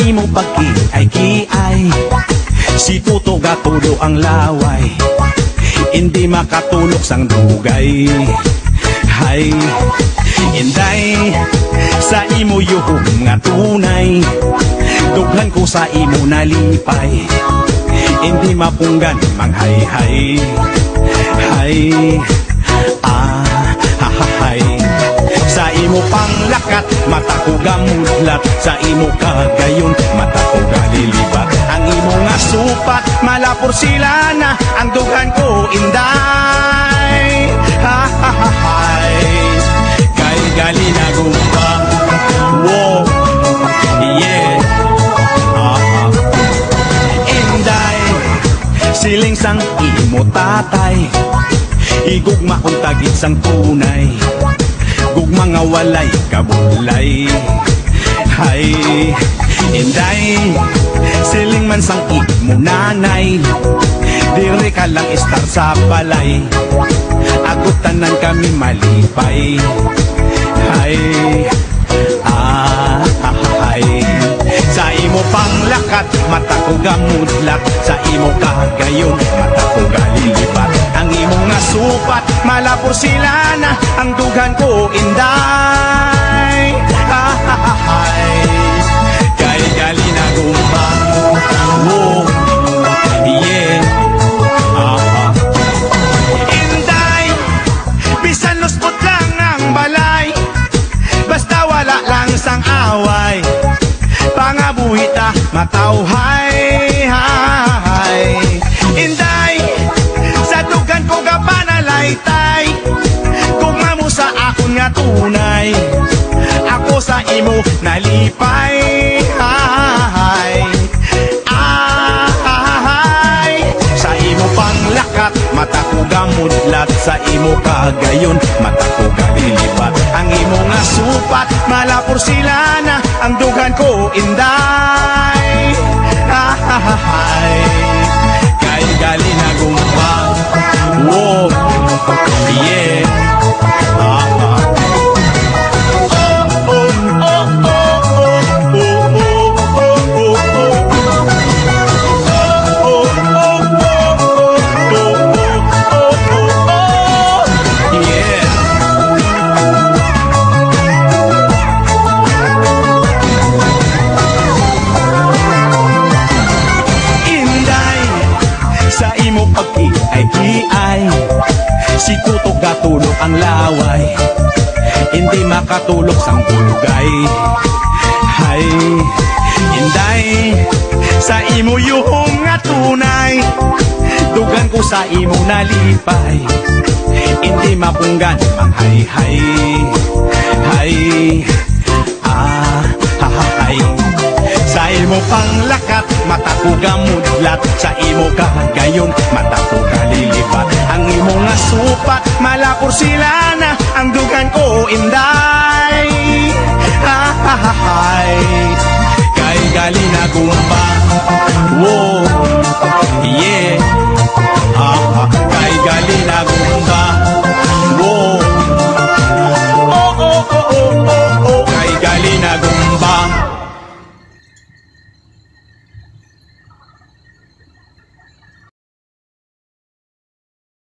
imo pagki ay kiay, si tuto gatulo ang laway, hindi makatulok sang dugay. Hay, inday, sa imo yuhog nga tunay, dughan ko sa imo nalipay, hindi mapunggan manghayhay. Hay, hay, sa imo panglakat, mata ko gamudlat, sa imo kagayon, mata ko galilibat. Ang imo nga supat, malapor sila na, ang dughan ko inday. Hay, kay gali na gumbang, wow, yeah. Inday, siling sang imo tatay, igugma kung tagit sang tunay, gugma nga walay kabulay. Hay, inday, siling man sang imo nanay, dire ka lang istar sa balay, agutanan kami malipay. Hay, hay, sa imo panglakat, mata ko gamudlak, sa imo kagayon, mata ko galilipat. Ang imo nga supat, malapor sila na, ang dughan ko inday. Hay, kay gali na gumbang, oh, yeah. Inday, bisan luspot lang ang balay, basta wala lang sang away, pangabuhita matawhay. Hay, inday, sa dugan ko ka panalaytay, gugma mo sa akon nga tunay, ako sa imo nalipay. Hay, hay, sa imo panglakat, mata ko gamudlat, sa imo kagayon, mata ko galilipat. Ang imo nga supat, malapor sila na, ang dughan ko inday. Hay, kay gali na gumbang, wow, yeah. Si tutok gatulok ang laway, hindi makatulok sang dugay. Hay, inday, sa imo yuhong nga tunay, dugan ko sa imo nalipay, hindi mapunggan manghayhay. Hay, hay, sa imo panglakat, mata ko gamudlat, sa imo kagayon, mata ko galilipat. Ang imo nga supat, malapor sila na, ang dugan ko inday. Hay, kay gali na gumba,